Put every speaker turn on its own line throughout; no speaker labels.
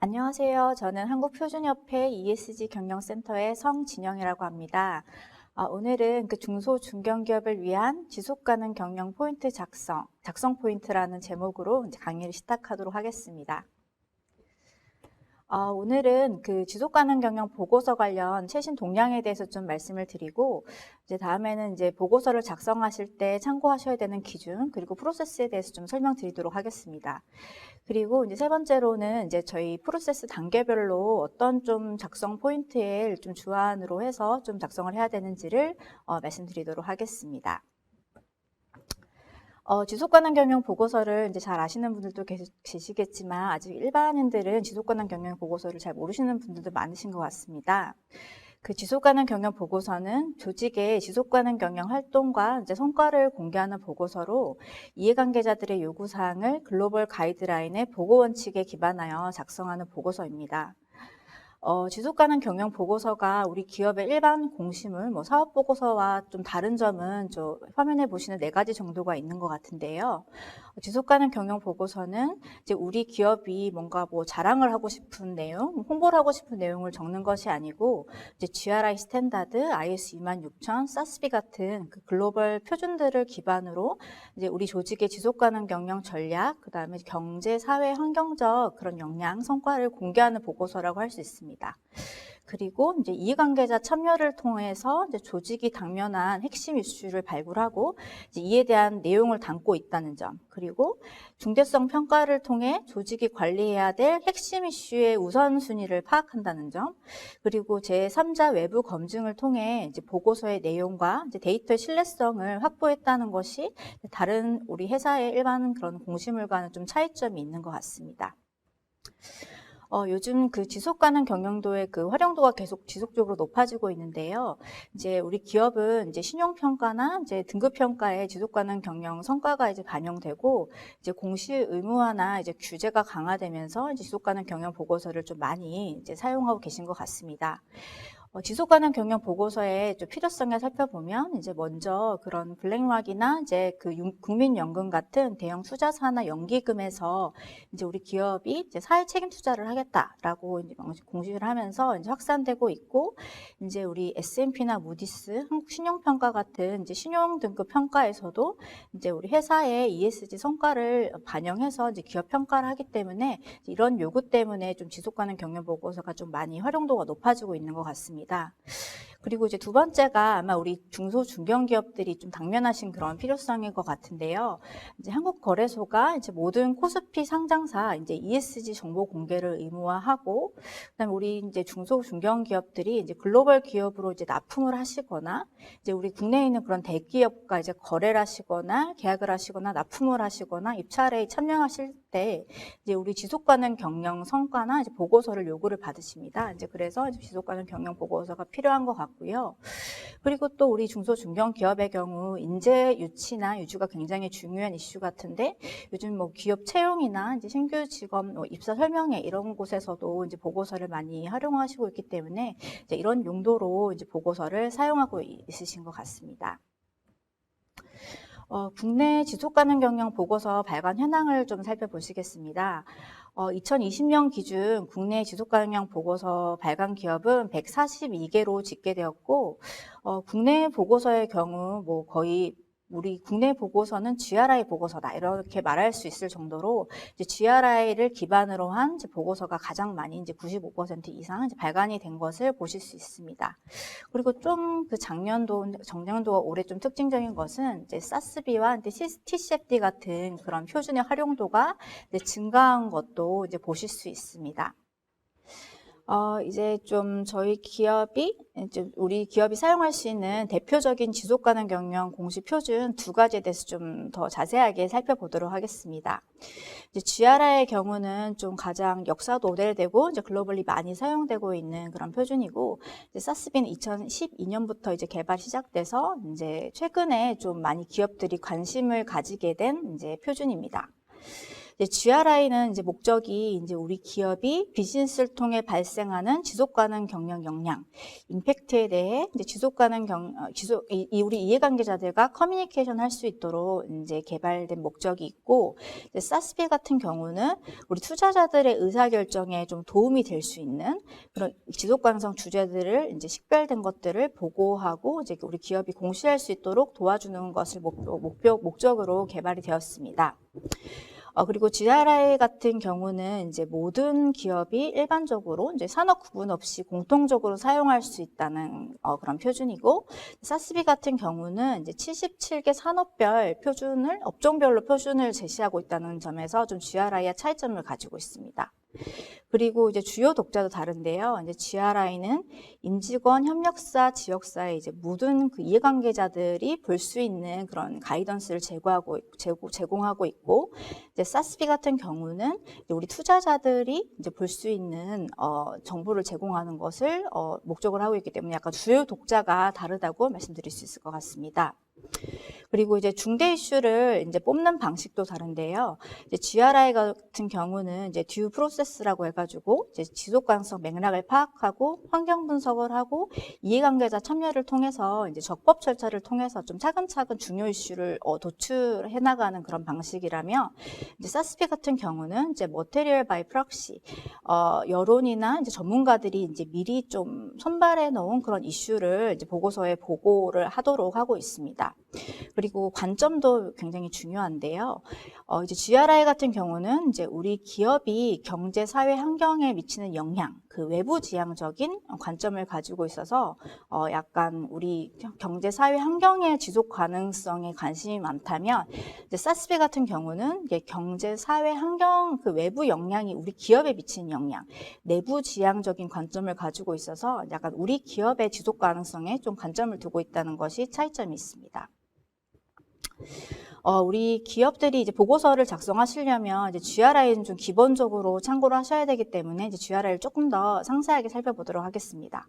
안녕하세요. 저는 한국표준협회 ESG 경영센터의 성진영이라고 합니다. 오늘은 그 중소 중견기업을 위한 지속가능 경영 포인트 작성 포인트라는 제목으로 이제 강의를 시작하도록 하겠습니다. 오늘은 그 지속가능 경영 보고서 관련 최신 동향에 대해서 좀 말씀을 드리고, 이제 다음에는 이제 보고서를 작성하실 때 참고하셔야 되는 기준, 그리고 프로세스에 대해서 좀 설명드리도록 하겠습니다. 그리고 이제 세 번째로는 이제 저희 프로세스 단계별로 어떤 좀 작성 포인트에 좀 주안으로 해서 좀 작성을 해야 되는지를 말씀드리도록 하겠습니다. 지속가능 경영 보고서를 이제 잘 아시는 분들도 계시겠지만 아직 일반인들은 지속가능 경영 보고서를 잘 모르시는 분들도 많으신 것 같습니다. 그 지속가능 경영 보고서는 조직의 지속가능 경영 활동과 이제 성과를 공개하는 보고서로 이해관계자들의 요구사항을 글로벌 가이드라인의 보고 원칙에 기반하여 작성하는 보고서입니다. 지속가능 경영 보고서가 우리 기업의 일반 공시물, 사업 보고서와 좀 다른 점은 저 화면에 보시는 4가지 정도가 있는 것 같은데요. 지속가능 경영 보고서는 이제 우리 기업이 뭔가 자랑을 하고 싶은 내용, 홍보를 하고 싶은 내용을 적는 것이 아니고 이제 GRI 스탠다드, IS 26000, SASB 같은 그 글로벌 표준들을 기반으로 이제 우리 조직의 지속가능 경영 전략, 그다음에 경제, 사회, 환경적 그런 역량, 성과를 공개하는 보고서라고 할 수 있습니다. 그리고 이제 이해관계자 참여를 통해서 이제 조직이 당면한 핵심 이슈를 발굴하고 이제 이에 대한 내용을 담고 있다는 점, 그리고 중대성 평가를 통해 조직이 관리해야 될 핵심 이슈의 우선순위를 파악한다는 점, 그리고 제3자 외부 검증을 통해 이제 보고서의 내용과 이제 데이터의 신뢰성을 확보했다는 것이 다른 우리 회사의 일반 그런 공시물과는 좀 차이점이 있는 것 같습니다. 요즘 그 지속가능 경영도의 그 활용도가 계속 지속적으로 높아지고 있는데요. 이제 우리 기업은 이제 신용평가나 이제 등급평가에 지속가능 경영 성과가 이제 반영되고, 이제 공시 의무화나 이제 규제가 강화되면서 이제 지속가능 경영 보고서를 좀 많이 이제 사용하고 계신 것 같습니다. 지속가능 경영 보고서의 좀 필요성을 살펴보면 이제 먼저 그런 블랙락이나 이제 그 국민연금 같은 대형 투자사나 연기금에서 이제 우리 기업이 이제 사회 책임 투자를 하겠다라고 이제 공시를 하면서 이제 확산되고 있고, 이제 우리 S&P나 무디스, 한국신용평가 같은 이제 신용 등급 평가에서도 이제 우리 회사의 ESG 성과를 반영해서 이제 기업 평가를 하기 때문에 이런 요구 때문에 좀 지속가능 경영 보고서가 좀 많이 활용도가 높아지고 있는 것 같습니다. 그리고 이제 두 번째가 아마 우리 중소 중견기업들이 좀 당면하신 그런 필요성인 것 같은데요. 이제 한국거래소가 이제 모든 코스피 상장사 이제 ESG 정보 공개를 의무화하고, 그다음에 우리 이제 중소 중견기업들이 이제 글로벌 기업으로 이제 납품을 하시거나, 이제 우리 국내에 있는 그런 대기업과 이제 거래를 하시거나 계약을 하시거나 납품을 하시거나 입찰에 참여하실 때 이제 우리 지속가능 경영 성과나 이제 보고서를 요구를 받으십니다. 이제 그래서 이제 지속가능 경영 보고서가 필요한 것 같고요. 그리고 또 우리 중소 중견 기업의 경우 인재 유치나 유주가 굉장히 중요한 이슈 같은데, 요즘 기업 채용이나 이제 신규 직업 입사 설명회 이런 곳에서도 이제 보고서를 많이 활용하시고 있기 때문에 이제 이런 용도로 이제 보고서를 사용하고 있으신 것 같습니다. 국내 지속가능 경영 보고서 발간 현황을 좀 살펴보시겠습니다. 2020년 기준 국내 지속가능 보고서 발간 기업은 142개로 집계되었고, 국내 보고서의 경우 거의 우리 국내 보고서는 GRI 보고서다 이렇게 말할 수 있을 정도로 이제 GRI를 기반으로 한 이제 보고서가 가장 많이 이제 95% 이상 이제 발간이 된 것을 보실 수 있습니다. 그리고 좀 그 정년도가 올해 좀 특징적인 것은 이제 SASB와 TCFD 같은 그런 표준의 활용도가 이제 증가한 것도 이제 보실 수 있습니다. 이제 좀 저희 기업이, 이제 우리 기업이 사용할 수 있는 대표적인 지속가능 경영 공시 표준 2가지에 대해서 좀 더 자세하게 살펴보도록 하겠습니다. 이제 GRI의 경우는 좀 가장 역사도 오래되고 이제 글로벌리 많이 사용되고 있는 그런 표준이고, 이제 SASB는 2012년부터 이제 개발 시작돼서 이제 최근에 좀 많이 기업들이 관심을 가지게 된 이제 표준입니다. 이제 GRI는 이제 목적이 이제 우리 기업이 비즈니스를 통해 발생하는 지속 가능 경영 역량, 임팩트에 대해 이제 지속 가능 우리 이해관계자들과 커뮤니케이션 할 수 있도록 이제 개발된 목적이 있고, 이제 SASB 같은 경우는 우리 투자자들의 의사결정에 좀 도움이 될 수 있는 그런 지속 가능성 주제들을 이제 식별된 것들을 보고하고 이제 우리 기업이 공시할 수 있도록 도와주는 것을 목적으로 개발이 되었습니다. 그리고 GRI 같은 경우는 이제 모든 기업이 일반적으로 이제 산업 구분 없이 공통적으로 사용할 수 있다는 그런 표준이고, SASB 같은 경우는 이제 77개 산업별 표준을, 업종별로 표준을 제시하고 있다는 점에서 좀 GRI와 차이점을 가지고 있습니다. 그리고 이제 주요 독자도 다른데요. 이제 GRI는 임직원, 협력사, 지역사의 이제 모든 그 이해관계자들이 볼 수 있는 그런 가이던스를 제공하고 있고, 이제 SASB 같은 경우는 이제 우리 투자자들이 이제 볼 수 있는 정보를 제공하는 것을 목적으로 하고 있기 때문에 약간 주요 독자가 다르다고 말씀드릴 수 있을 것 같습니다. 그리고 이제 중대 이슈를 이제 뽑는 방식도 다른데요. 이제 GRI 같은 경우는 이제 듀 프로세스라고 해가지고 이제 지속 가능성 맥락을 파악하고 환경 분석을 하고 이해관계자 참여를 통해서 이제 적법 절차를 통해서 좀 차근차근 중요 이슈를 도출해 나가는 그런 방식이라며, 이제 SASB 같은 경우는 이제 머테리얼 바이 프락시, 여론이나 이제 전문가들이 이제 미리 좀 선발해 놓은 그런 이슈를 이제 보고서에 보고를 하도록 하고 있습니다. 그리고 관점도 굉장히 중요한데요. 이제 GRI 같은 경우는 이제 우리 기업이 경제, 사회, 환경에 미치는 영향, 그 외부 지향적인 관점을 가지고 있어서 약간 우리 경제, 사회, 환경의 지속 가능성에 관심이 많다면, 이제 SASB 같은 경우는 이게 경제, 사회, 환경 그 외부 영향이 우리 기업에 미치는 영향, 내부 지향적인 관점을 가지고 있어서 약간 우리 기업의 지속 가능성에 좀 관점을 두고 있다는 것이 차이점이 있습니다. 우리 기업들이 이제 보고서를 작성하시려면 이제 GRI는 좀 기본적으로 참고를 하셔야 되기 때문에 이제 GRI를 조금 더 상세하게 살펴보도록 하겠습니다.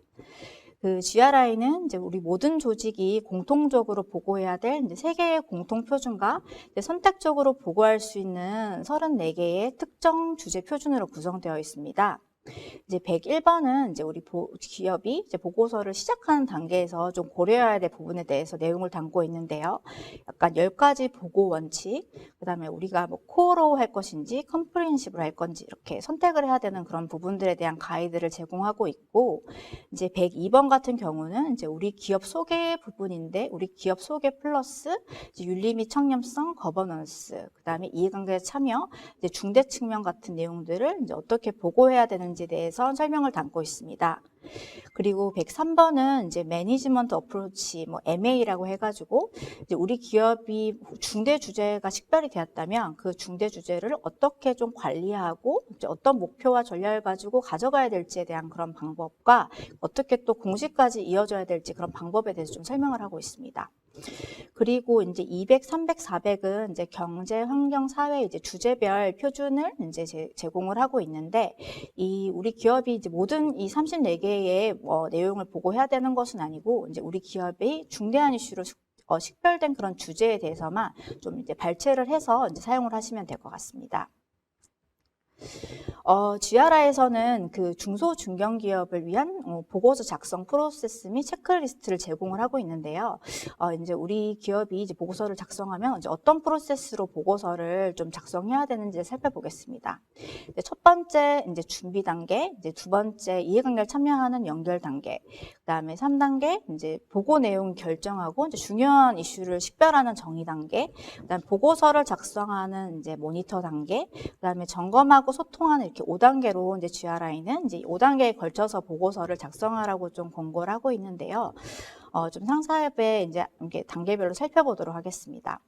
그 GRI는 이제 우리 모든 조직이 공통적으로 보고해야 될 이제 3개의 공통 표준과 이제 선택적으로 보고할 수 있는 34개의 특정 주제 표준으로 구성되어 있습니다. 이제 101번은 이제 우리 기업이 이제 보고서를 시작하는 단계에서 좀 고려해야 될 부분에 대해서 내용을 담고 있는데요. 약간 10가지 보고 원칙, 그 다음에 우리가 뭐 코어로 할 것인지 컴프리헨시브로 할 건지 이렇게 선택을 해야 되는 그런 부분들에 대한 가이드를 제공하고 있고, 이제 102번 같은 경우는 이제 우리 기업 소개 부분인데, 우리 기업 소개 플러스 이제 윤리 및 청렴성, 거버넌스, 그 다음에 이해관계 참여, 이제 중대 측면 같은 내용들을 이제 어떻게 보고해야 되는지에 대해서 설명을 담고 있습니다. 그리고 103번은 이제 매니지먼트 어프로치, 뭐 MA라고 해가지고 이제 우리 기업이 중대 주제가 식별이 되었다면 그 중대 주제를 어떻게 좀 관리하고 이제 어떤 목표와 전략을 가지고 가져가야 될지에 대한 그런 방법과 어떻게 또 공시까지 이어져야 될지 그런 방법에 대해서 좀 설명을 하고 있습니다. 그리고 이제 200, 300, 400은 이제 경제, 환경, 사회 이제 주제별 표준을 이제 제공을 하고 있는데, 이 우리 기업이 이제 모든 이 34개의 내용을 보고해야 되는 것은 아니고, 이제 우리 기업이 중대한 이슈로 식별된 그런 주제에 대해서만 좀 이제 발췌를 해서 이제 사용을 하시면 될 것 같습니다. GRI에서는 그 중소중견기업을 위한 보고서 작성 프로세스 및 체크리스트를 제공을 하고 있는데요. 이제 우리 기업이 이제 보고서를 작성하면 이제 어떤 프로세스로 보고서를 좀 작성해야 되는지 살펴보겠습니다. 이제 첫 번째 이제 준비 단계, 이제 두 번째 이해관계를 참여하는 연결 단계, 그다음에 3단계 이제 보고 내용 결정하고 이제 중요한 이슈를 식별하는 정의 단계, 그다음 보고서를 작성하는 이제 모니터 단계, 그다음에 점검하고 소통하는 이렇게 5단계로 이제 GRI는 이제 5단계에 걸쳐서 보고서를 작성하라고 좀 권고를 하고 있는데요. 좀 상세하게 이제 이렇게 단계별로 살펴보도록 하겠습니다.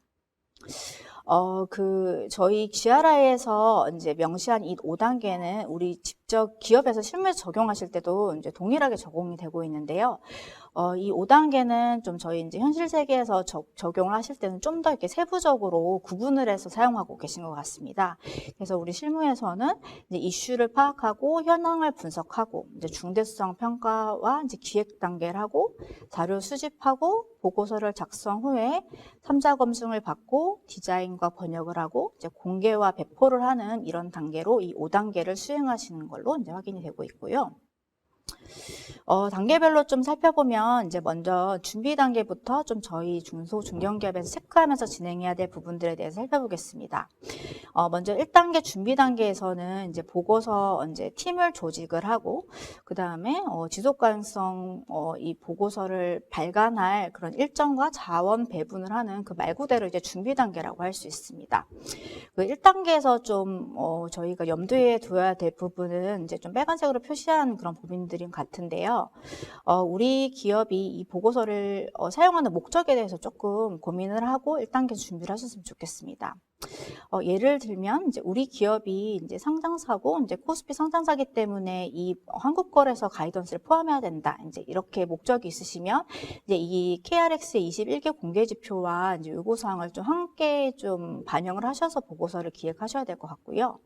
저희 GRI에서 이제 명시한 이 5단계는 우리 직접 기업에서 실무에 적용하실 때도 이제 동일하게 적용이 되고 있는데요. 이 5단계는 좀 저희 이제 현실 세계에서 적용을 하실 때는 좀 더 이렇게 세부적으로 구분을 해서 사용하고 계신 것 같습니다. 그래서 우리 실무에서는 이제 이슈를 파악하고 현황을 분석하고 이제 중대성 평가와 이제 기획 단계를 하고 자료 수집하고 보고서를 작성 후에 3자 검증을 받고 디자인과 번역을 하고 이제 공개와 배포를 하는 이런 단계로 이 5단계를 수행하시는 걸로 이제 확인이 되고 있고요. 단계별로 좀 살펴보면 이제 먼저 준비 단계부터 좀 저희 중소 중견기업에서 체크하면서 진행해야 될 부분들에 대해서 살펴보겠습니다. 먼저 1단계 준비 단계에서는 이제 보고서 이제 팀을 조직을 하고 그 다음에 지속 가능성 이 보고서를 발간할 그런 일정과 자원 배분을 하는 그 말 그대로 이제 준비 단계라고 할 수 있습니다. 그 1단계에서 좀 저희가 염두에 두어야 될 부분은 이제 좀 빨간색으로 표시한 그런 부분들이 같은데요. 우리 기업이 이 보고서를 사용하는 목적에 대해서 조금 고민을 하고 1단계 준비를 하셨으면 좋겠습니다. 예를 들면 이제 우리 기업이 이제 상장사고 이제 코스피 상장사기 때문에 이 한국거래소 가이던스를 포함해야 된다. 이제 이렇게 목적이 있으시면 이제 이 KRX의 21개 공개 지표와 이제 요구 사항을 좀 함께 좀 반영을 하셔서 보고서를 기획하셔야 될 것 같고요.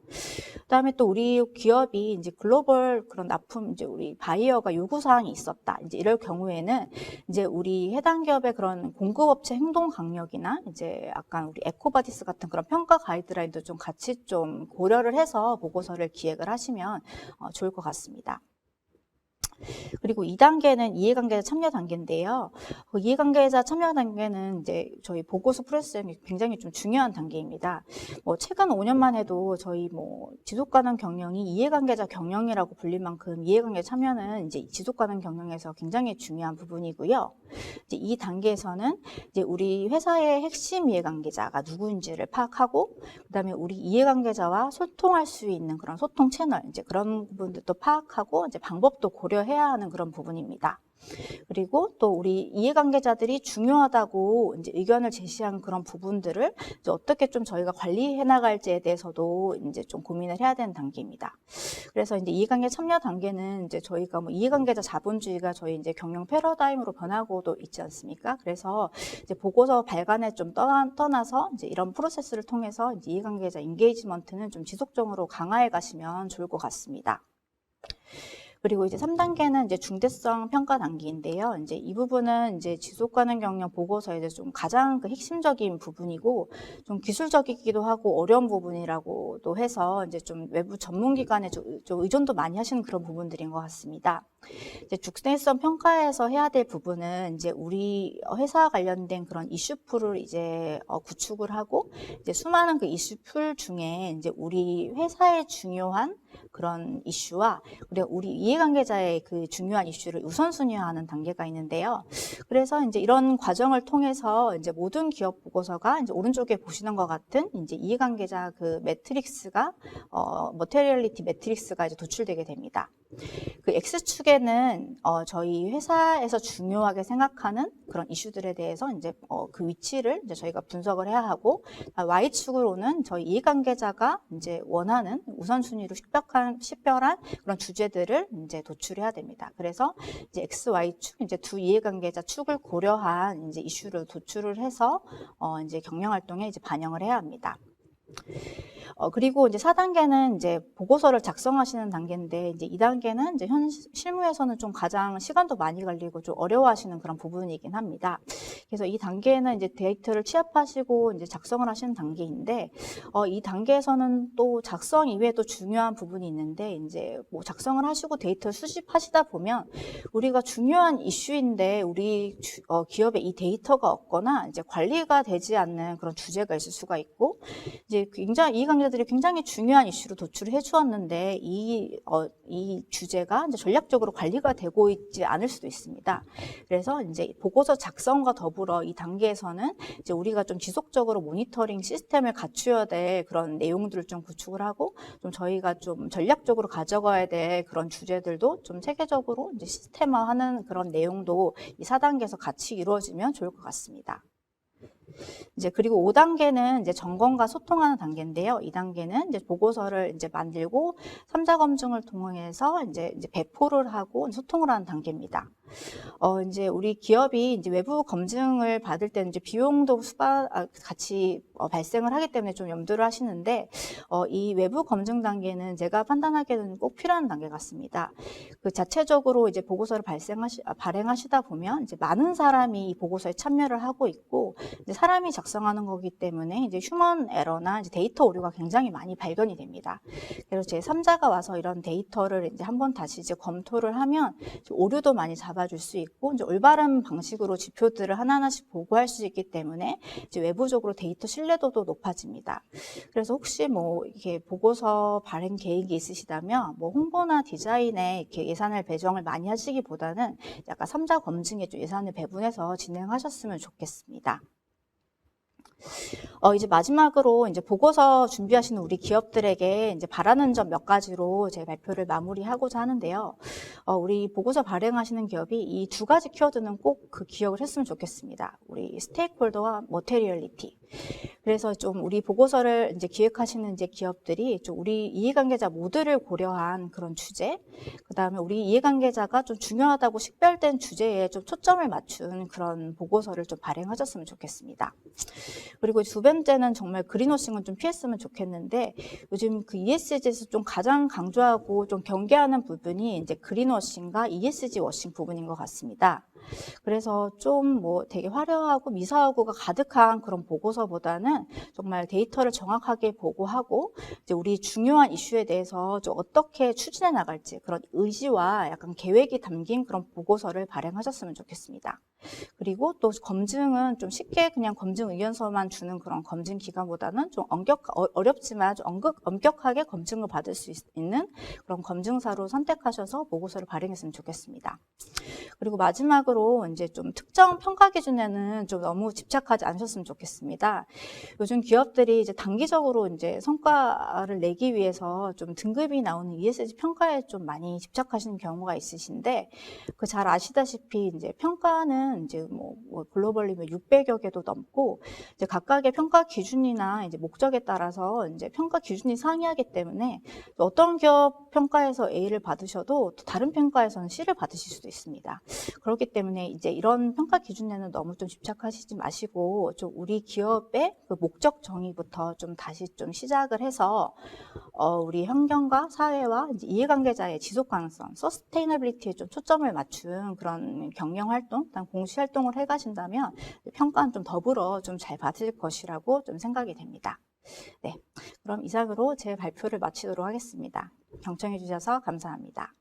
그다음에 또 우리 기업이 이제 글로벌 그런 납품 이제 우리 바이어가 요구 사항이 있었다. 이제 이럴 경우에는 이제 우리 해당 기업의 그런 공급업체 행동 강령이나 이제 약간 우리 에코바디스 같은 그런 평가 가이드라인도 좀 같이 좀 고려를 해서 보고서를 기획을 하시면 좋을 것 같습니다. 그리고 2단계는 이해관계자 참여 단계인데요. 이해관계자 참여 단계는 이제 저희 보고서 프로세스에 굉장히 좀 중요한 단계입니다. 최근 5년만 해도 저희 지속가능 경영이 이해관계자 경영이라고 불릴 만큼 이해관계 참여는 이제 지속가능 경영에서 굉장히 중요한 부분이고요. 이제 이 단계에서는 이제 우리 회사의 핵심 이해관계자가 누구인지를 파악하고, 그다음에 우리 이해관계자와 소통할 수 있는 그런 소통 채널, 이제 그런 부분들도 파악하고 이제 방법도 고려해야 하는 그런 부분입니다. 그리고 또 우리 이해관계자들이 중요하다고 이제 의견을 제시한 그런 부분들을 이제 어떻게 좀 저희가 관리해 나갈지에 대해서도 이제 좀 고민을 해야 되는 단계입니다. 그래서 이제 이해관계 참여 단계는 이제 저희가 이해관계자 자본주의가 저희 이제 경영 패러다임으로 변하고도 있지 않습니까? 그래서 이제 보고서 발간에 좀 떠나서 이제 이런 프로세스를 통해서 이제 이해관계자 인게이지먼트는 좀 지속적으로 강화해 가시면 좋을 것 같습니다. 그리고 이제 3단계는 이제 중대성 평가 단계인데요. 이제 이 부분은 이제 지속 가능 경영 보고서에 좀 가장 그 핵심적인 부분이고 좀 기술적이기도 하고 어려운 부분이라고도 해서 이제 좀 외부 전문기관에 좀 의존도 많이 하시는 그런 부분들인 것 같습니다. 이제 중대성 평가에서 해야 될 부분은 이제 우리 회사 관련된 그런 이슈풀을 이제 구축을 하고 이제 수많은 그 이슈풀 중에 이제 우리 회사의 중요한 그런 이슈와 우리 이해관계자의 그 중요한 이슈를 우선순위화하는 단계가 있는데요. 그래서 이제 이런 과정을 통해서 이제 모든 기업 보고서가 이제 오른쪽에 보시는 것 같은 이제 이해관계자 그 매트릭스가 머테리얼리티 매트릭스가 이제 도출되게 됩니다. 그 X축에는 저희 회사에서 중요하게 생각하는 그런 이슈들에 대해서 이제 그 위치를 이제 저희가 분석을 해야 하고, Y축으로는 저희 이해관계자가 이제 원하는 우선순위로 식별한 그런 주제들을 이제 도출해야 됩니다. 그래서 이제 X, Y축 이제 두 이해관계자 축을 고려한 이제 이슈를 도출을 해서 이제 경영 활동에 이제 반영을 해야 합니다. 그리고 이제 4단계는 이제 보고서를 작성하시는 단계인데, 이제 2단계는 이제 실무에서는 좀 가장 시간도 많이 걸리고 좀 어려워하시는 그런 부분이긴 합니다. 그래서 이 단계는 이제 데이터를 취합하시고 이제 작성을 하시는 단계인데, 이 단계에서는 또 작성 이외에 또 중요한 부분이 있는데, 이제 작성을 하시고 데이터를 수집하시다 보면 우리가 중요한 이슈인데 우리 기업에 이 데이터가 없거나 이제 관리가 되지 않는 그런 주제가 있을 수가 있고, 이제 굉장히 이해관계자들이 굉장히 중요한 이슈로 도출을 해주었는데 이 주제가 이제 전략적으로 관리가 되고 있지 않을 수도 있습니다. 그래서 이제 보고서 작성과 더불어 이 단계에서는 이제 우리가 좀 지속적으로 모니터링 시스템을 갖추어야 될 그런 내용들을 좀 구축을 하고, 좀 저희가 좀 전략적으로 가져가야 될 그런 주제들도 좀 체계적으로 이제 시스템화하는 그런 내용도 이 4단계에서 같이 이루어지면 좋을 것 같습니다. 이제 그리고 5단계는 이제 점검과 소통하는 단계인데요. 2단계는 이제 보고서를 이제 만들고 3자 검증을 통해서 이제 배포를 하고 소통을 하는 단계입니다. 이제 우리 기업이 이제 외부 검증을 받을 때는 이제 비용도 같이 발생을 하기 때문에 좀 염두를 하시는데, 이 외부 검증 단계는 제가 판단하기에는 꼭 필요한 단계 같습니다. 그 자체적으로 이제 보고서를 발행하시다 보면 이제 많은 사람이 이 보고서에 참여를 하고 있고, 이제 사람이 작성하는 거기 때문에 이제 휴먼 에러나 이제 데이터 오류가 굉장히 많이 발견이 됩니다. 그래서 제 3자가 와서 이런 데이터를 이제 한번 다시 이제 검토를 하면 오류도 많이 잡아줄 수 있고, 이제 올바른 방식으로 지표들을 하나하나씩 보고할 수 있기 때문에 이제 외부적으로 데이터 신뢰도도 높아집니다. 그래서 혹시 뭐 이렇게 보고서 발행 계획이 있으시다면 뭐 홍보나 디자인에 이렇게 예산을 배정을 많이 하시기보다는 약간 3자 검증에 좀 예산을 배분해서 진행하셨으면 좋겠습니다. 이제 마지막으로 이제 보고서 준비하시는 우리 기업들에게 이제 바라는 점 몇 가지로 제 발표를 마무리하고자 하는데요. 우리 보고서 발행하시는 기업이 이 두 가지 키워드는 꼭 그 기억을 했으면 좋겠습니다. 우리 스테이크홀더와 머테리얼리티. 그래서 좀 우리 보고서를 이제 기획하시는 이제 기업들이 좀 우리 이해관계자 모두를 고려한 그런 주제, 그 다음에 우리 이해관계자가 좀 중요하다고 식별된 주제에 좀 초점을 맞춘 그런 보고서를 좀 발행하셨으면 좋겠습니다. 그리고 두 번째는 정말 그린워싱은 좀 피했으면 좋겠는데, 요즘 그 ESG에서 좀 가장 강조하고 좀 경계하는 부분이 이제 그린워싱과 ESG 워싱 부분인 것 같습니다. 그래서 좀 뭐 되게 화려하고 미사오구가 가득한 그런 보고서보다는 정말 데이터를 정확하게 보고하고 이제 우리 중요한 이슈에 대해서 좀 어떻게 추진해 나갈지 그런 의지와 약간 계획이 담긴 그런 보고서를 발행하셨으면 좋겠습니다. 그리고 또 검증은 좀 쉽게 그냥 검증 의견서만 주는 그런 검증 기관보다는 좀 어렵지만 좀 엄격하게 검증을 받을 수 있는 그런 검증사로 선택하셔서 보고서를 발행했으면 좋겠습니다. 그리고 마지막으로 이제 좀 특정 평가 기준에는 좀 너무 집착하지 않으셨으면 좋겠습니다. 요즘 기업들이 이제 단기적으로 이제 성과를 내기 위해서 좀 등급이 나오는 ESG 평가에 좀 많이 집착하시는 경우가 있으신데, 그 잘 아시다시피 이제 평가는 이제 뭐 글로벌리 600여 개도 넘고 이제 각각의 평가 기준이나 이제 목적에 따라서 이제 평가 기준이 상이하기 때문에 어떤 기업 평가에서 A를 받으셔도 또 다른 평가에서는 C를 받으실 수도 있습니다. 그렇기 때문에 이제 이런 평가 기준에는 너무 좀 집착하시지 마시고 좀 우리 기업의 그 목적 정의부터 좀 다시 좀 시작을 해서 우리 환경과 사회와 이제 이해관계자의 지속 가능성, 서스테이너빌리티에 좀 초점을 맞춘 그런 경영 활동, 공시 활동을 해가신다면 평가는 좀 더불어 좀 잘 받을 것이라고 좀 생각이 됩니다. 네, 그럼 이상으로 제 발표를 마치도록 하겠습니다. 경청해 주셔서 감사합니다.